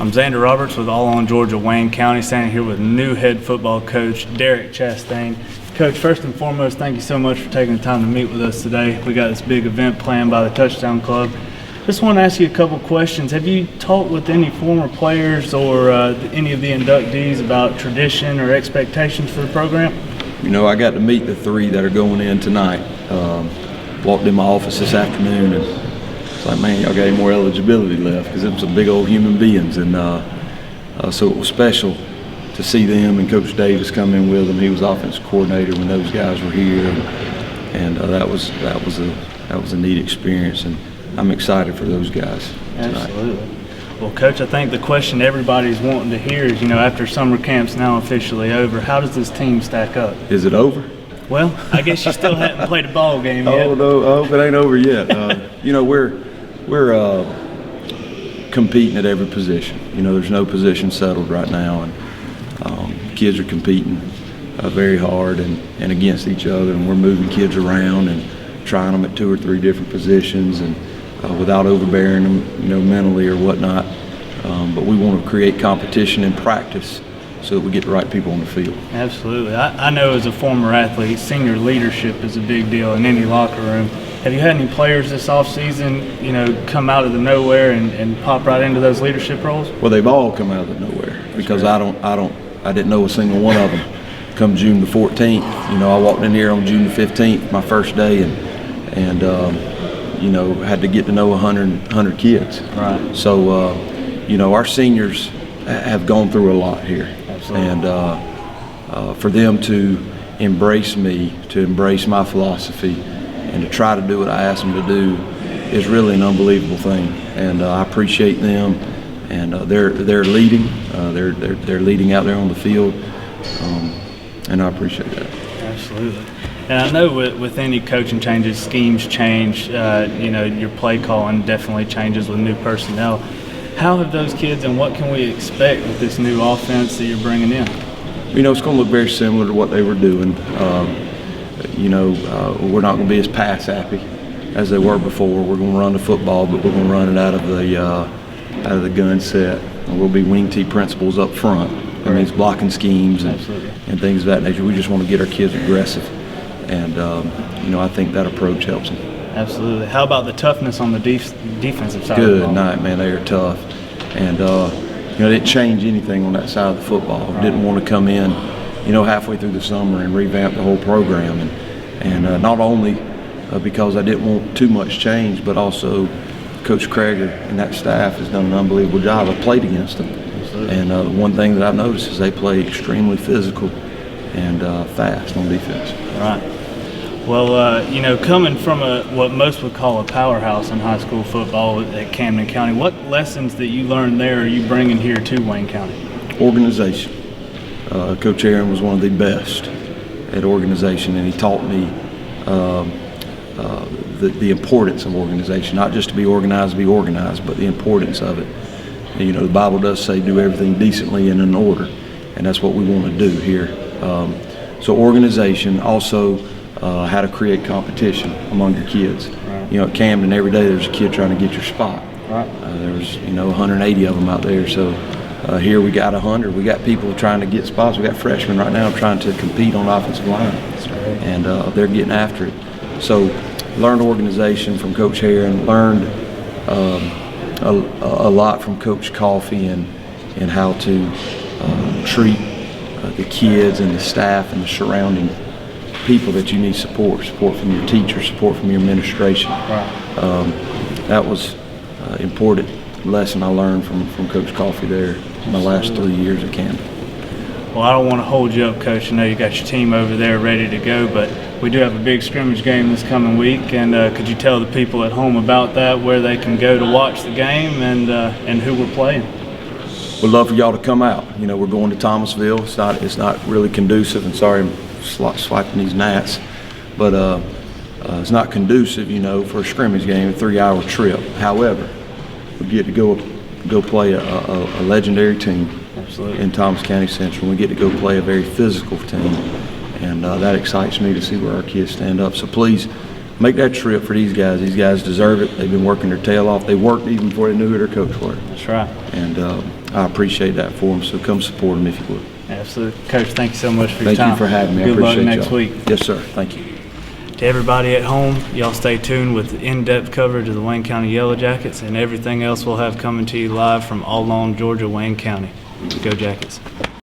I'm Xander Roberts with All on Georgia, Wayne County, standing here with new head football coach Derek Chastain. Coach, first and foremost, thank you so much for taking the time to meet with us today. We got this big event planned by the Touchdown Club. Just want to ask you a couple questions. Have you talked with any former players or any of the inductees about tradition or expectations for the program? You know, I got to meet the three that are going in tonight. Walked in my office this afternoon, and it's like, man, y'all got any more eligibility left? Because them some big old human beings, and so it was special to see them and Coach Davis come in with them. He was offensive coordinator when those guys were here, and that was a neat experience, and I'm excited for those guys tonight. Absolutely. Well, Coach, I think the question everybody's wanting to hear is, you know, after summer camp's now officially over, how does this team stack up? Is it over? Well, I guess you still haven't played a ball game yet. Oh no, I hope it ain't over yet. You know, we're competing at every position. You know, there's no position settled right now, and kids are competing very hard and against each other, and we're moving kids around and trying them at 2 or 3 different positions, and without overbearing them, you know, mentally or whatnot. But we want to create competition and practice so that we get the right people on the field. Absolutely. I know as a former athlete, senior leadership is a big deal in any locker room. Have you had any players this offseason, you know, come out of the nowhere and pop right into those leadership roles? Well, they've all come out of the nowhere because I didn't know a single one of them come June the 14th. You know, I walked in here on June the 15th, my first day, and you know, had to get to know 100 kids. Right. So, you know, our seniors have gone through a lot here. Absolutely. And for them to embrace me, to embrace my philosophy, and to try to do what I ask them to do is really an unbelievable thing. And I appreciate them. And they're leading. They're leading out there on the field, and I appreciate that. Absolutely. And I know with any coaching changes, schemes change. You know, your play calling definitely changes with new personnel. How have those kids, and what can we expect with this new offense that you're bringing in? You know, it's going to look very similar to what they were doing. You know, we're not going to be as pass happy as they were before. We're going to run the football, but we're going to run it out of the gun set. And we'll be wing tee principles up front. That means blocking schemes and things of that nature. We just want to get our kids aggressive, and you know, I think that approach helps them. Absolutely. How about the toughness on the defensive side? Good night, man. They are tough, and you know, they didn't change anything on that side of the football. Right. Didn't want to come in, you know, halfway through the summer and revamp the whole program, and not only because I didn't want too much change, but also Coach Krager and that staff has done an unbelievable job. I played against them. And one thing that I've noticed is they play extremely physical and fast on defense. Right. Well, you know, coming from what most would call a powerhouse in high school football at Camden County, what lessons that you learned there are you bringing here to Wayne County? Organization. Coach Aaron was one of the best at organization, and he taught me the importance of organization, not just to be organized, but the importance of it. You know, the Bible does say do everything decently and in order, and that's what we want to do here. So organization, also how to create competition among your kids. Right. You know, at Camden, every day there's a kid trying to get your spot. Right. There's, you know, 180 of them out there. So here we got 100. We got people trying to get spots. We got freshmen right now trying to compete on the offensive line. That's right. And they're getting after it. So learned organization from Coach Heron, learned a lot from Coach Coffey and how to treat the kids and the staff and the surrounding people that you need support from your teachers, support from your administration. Right. That was an important lesson I learned from Coach Coffey there in my last 3 years at Camden. Well, I don't want to hold you up, Coach. I know you got your team over there ready to go, but we do have a big scrimmage game this coming week, and could you tell the people at home about that, where they can go to watch the game and who we're playing? We'd love for y'all to come out. You know, we're going to Thomasville. It's not really conducive, and sorry I'm swiping these gnats, but it's not conducive, you know, for a scrimmage game, a 3-hour trip. However, we get to go play a legendary team. Absolutely. In Thomas County Central. We get to go play a very physical team, and that excites me to see where our kids stand up. So please make that trip for these guys. These guys deserve it. They've been working their tail off. They worked even before they knew who their coach were. That's right. And I appreciate that for them. So come support them if you would. Absolutely. Coach, thank you so much for your Thank time. you for having me. I Good luck appreciate next y'all. week. Yes, sir. Thank you. To everybody at home, y'all stay tuned with in-depth coverage of the Wayne County Yellow Jackets and everything else we'll have coming to you live from all along Georgia, Wayne County. Go Jackets.